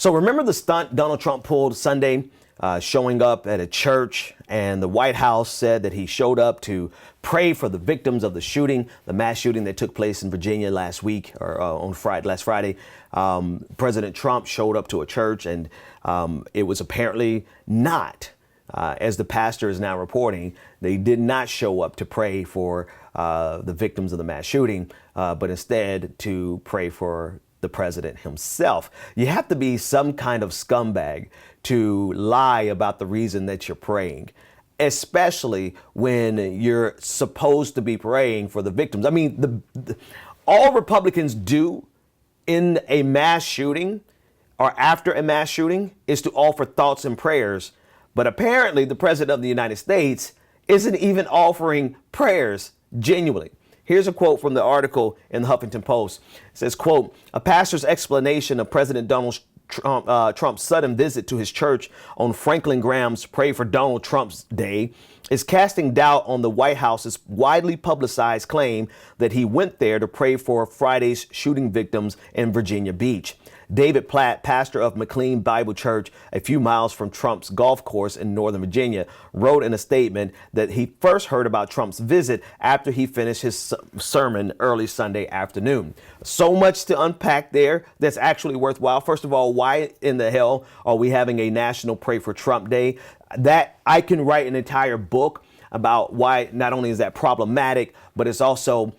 So remember the stunt Donald Trump pulled Sunday, showing up at a church, and the White House said that he showed up to pray for the victims of the shooting, the mass shooting that took place in Virginia last week, or last Friday. President Trump showed up to a church, and it was apparently not, as the pastor is now reporting, they did not show up to pray for the victims of the mass shooting, but instead to pray for the president himself. You have to be some kind of scumbag to lie about the reason that you're praying, especially when you're supposed to be praying for the victims. I mean, all Republicans do in a mass shooting or after a mass shooting is to offer thoughts and prayers. But apparently the president of the United States isn't even offering prayers genuinely. Here's a quote from the article in the Huffington Post. It says, quote, "A pastor's explanation of President Donald Trump's sudden visit to his church on Franklin Graham's Pray for Donald Trump's Day is casting doubt on the White House's widely publicized claim that he went there to pray for Friday's shooting victims in Virginia Beach." David Platt, pastor of McLean Bible Church a few miles from Trump's golf course in Northern Virginia, wrote in a statement that he first heard about Trump's visit after he finished his sermon early Sunday afternoon. So much to unpack there that's actually worthwhile. First of all, why in the hell are we having a National Pray for Trump Day? That I can write an entire book about why not only is that problematic, but it's also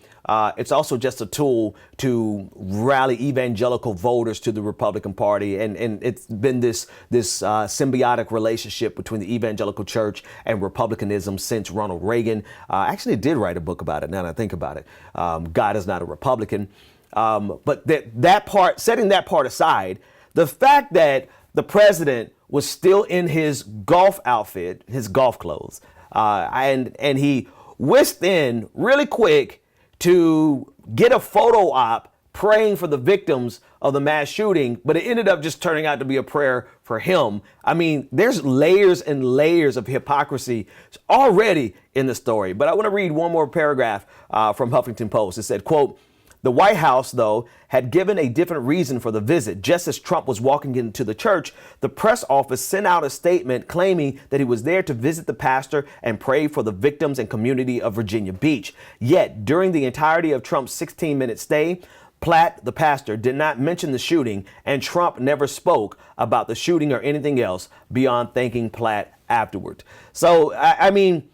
just a tool to rally evangelical voters to the Republican Party. And it's been this symbiotic relationship between the evangelical church and Republicanism since Ronald Reagan. I actually did write a book about it now that I think about it. God is not a Republican. But that part, setting that part aside, the fact that the president was still in his golf outfit, his golf clothes, and he whisked in really quick to get a photo op praying for the victims of the mass shooting, but it ended up just turning out to be a prayer for him. I mean, there's layers and layers of hypocrisy already in the story. But I want to read one more paragraph from Huffington Post. It said, quote, "The White House, though, had given a different reason for the visit. Just as Trump was walking into the church, the press office sent out a statement claiming that he was there to visit the pastor and pray for the victims and community of Virginia Beach. Yet, during the entirety of Trump's 16-minute stay, Platt, the pastor, did not mention the shooting, and Trump never spoke about the shooting or anything else beyond thanking Platt afterward." So, I mean,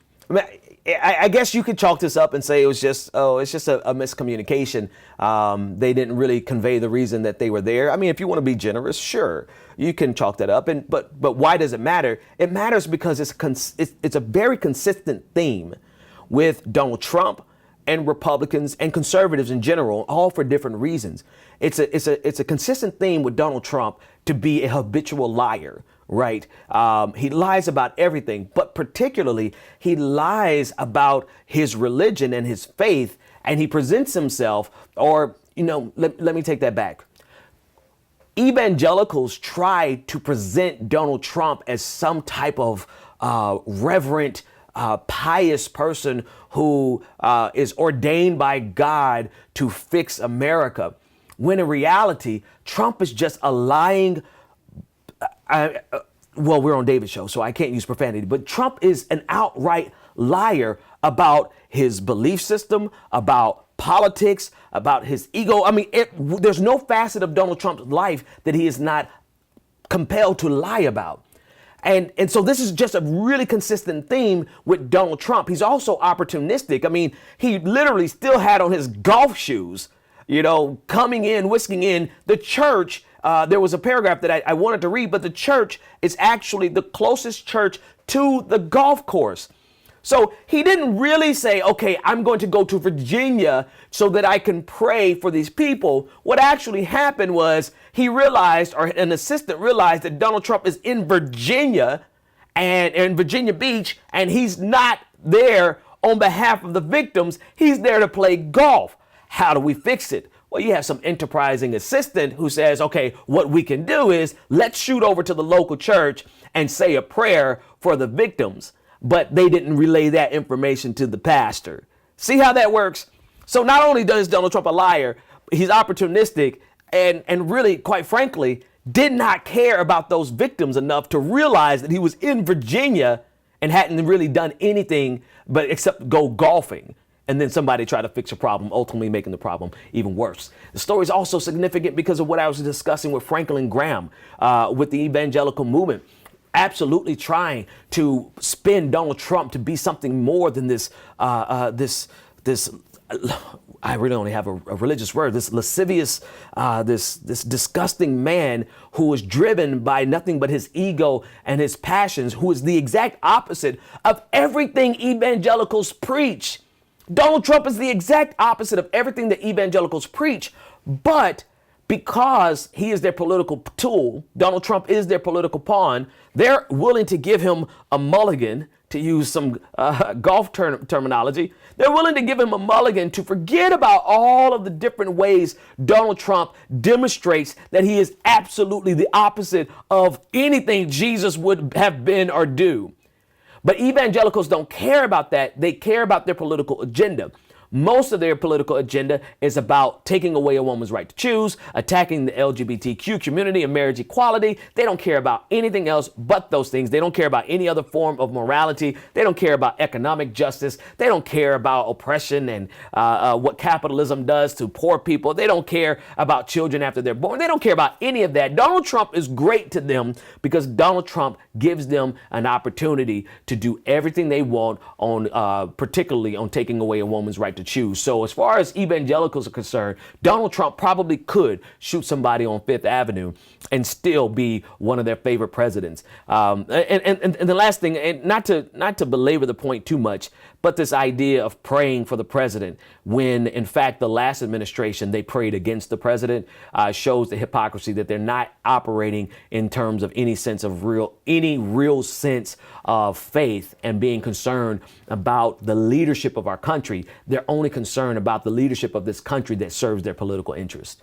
I guess you could chalk this up and say it's just a miscommunication. They didn't really convey the reason that they were there. I mean, if you want to be generous, sure, you can chalk that up. But why does it matter? It matters because it's a very consistent theme with Donald Trump and Republicans and conservatives in general, all for different reasons. It's a consistent theme with Donald Trump to be a habitual liar. Right. He lies about everything, but particularly he lies about his religion and his faith. And he presents himself, or, let me take that back. Evangelicals try to present Donald Trump as some type of reverent, pious person who is ordained by God to fix America, when in reality, Trump is just a lying. Well, we're on David's show, so I can't use profanity, but Trump is an outright liar about his belief system, about politics, about his ego. I mean, there's no facet of Donald Trump's life that he is not compelled to lie about. And so this is just a really consistent theme with Donald Trump. He's also opportunistic. I mean, he literally still had on his golf shoes, coming in, whisking in the church. There was a paragraph that I wanted to read, but the church is actually the closest church to the golf course. So he didn't really say, okay, I'm going to go to Virginia so that I can pray for these people. What actually happened was he realized, or an assistant realized, that Donald Trump is in Virginia and in Virginia Beach, and he's not there on behalf of the victims. He's there to play golf. How do we fix it? Well, you have some enterprising assistant who says, okay, what we can do is let's shoot over to the local church and say a prayer for the victims. But they didn't relay that information to the pastor. See how that works? So not only does Donald Trump a liar, he's opportunistic, and really, quite frankly, did not care about those victims enough to realize that he was in Virginia and hadn't really done anything but except go golfing. And then somebody tried to fix a problem, ultimately making the problem even worse. The story is also significant because of what I was discussing with Franklin Graham, with the evangelical movement, absolutely trying to spin Donald Trump to be something more than this I really only have a religious word, this lascivious, this disgusting man who is driven by nothing but his ego and his passions, who is the exact opposite of everything evangelicals preach. Donald Trump is the exact opposite of everything that evangelicals preach, but because he is their political tool, Donald Trump is their political pawn, they're willing to give him a mulligan, to use some golf terminology. They're willing to give him a mulligan to forget about all of the different ways Donald Trump demonstrates that he is absolutely the opposite of anything Jesus would have been or do. But evangelicals don't care about that. They care about their political agenda. Most of their political agenda is about taking away a woman's right to choose, attacking the LGBTQ community and marriage equality. They don't care about anything else but those things. They don't care about any other form of morality. They don't care about economic justice. They don't care about oppression and what capitalism does to poor people. They don't care about children after they're born. They don't care about any of that. Donald Trump is great to them because Donald Trump gives them an opportunity to do everything they want on, particularly on taking away a woman's right to choose. So as far as evangelicals are concerned, Donald Trump probably could shoot somebody on Fifth Avenue and still be one of their favorite presidents. And the last thing, and not to belabor the point too much, but this idea of praying for the president when in fact the last administration they prayed against the president shows the hypocrisy that they're not operating in terms of any real sense of faith and being concerned about the leadership of our country. They're only concerned about the leadership of this country that serves their political interest.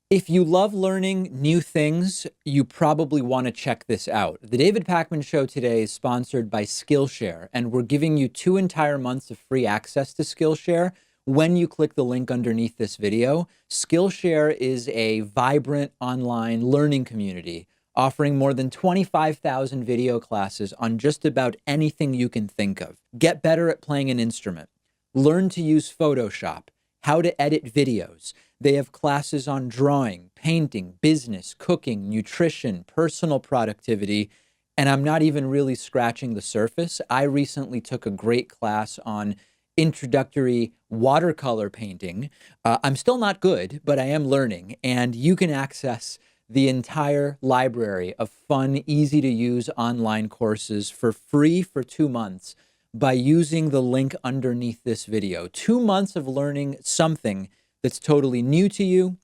If you love learning new things, you probably want to check this out. The David Pakman Show today is sponsored by Skillshare, and we're giving you 2 entire months of free access to Skillshare when you click the link underneath this video. Skillshare is a vibrant online learning community offering more than 25,000 video classes on just about anything you can think of. Get better at playing an instrument. Learn to use Photoshop, how to edit videos. They have classes on drawing, painting, business, cooking, nutrition, personal productivity, and I'm not even really scratching the surface. I recently took a great class on introductory watercolor painting. I'm still not good, but I am learning, and you can access the entire library of fun, easy to use online courses for free for 2 months by using the link underneath this video. 2 months of learning something that's totally new to you,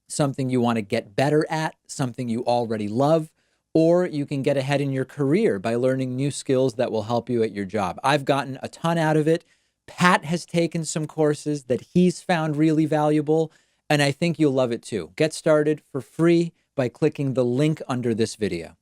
something you want to get better at, something you already love, or you can get ahead in your career by learning new skills that will help you at your job. I've gotten a ton out of it. Pat has taken some courses that he's found really valuable, and I think you'll love it too. Get started for free by clicking the link under this video.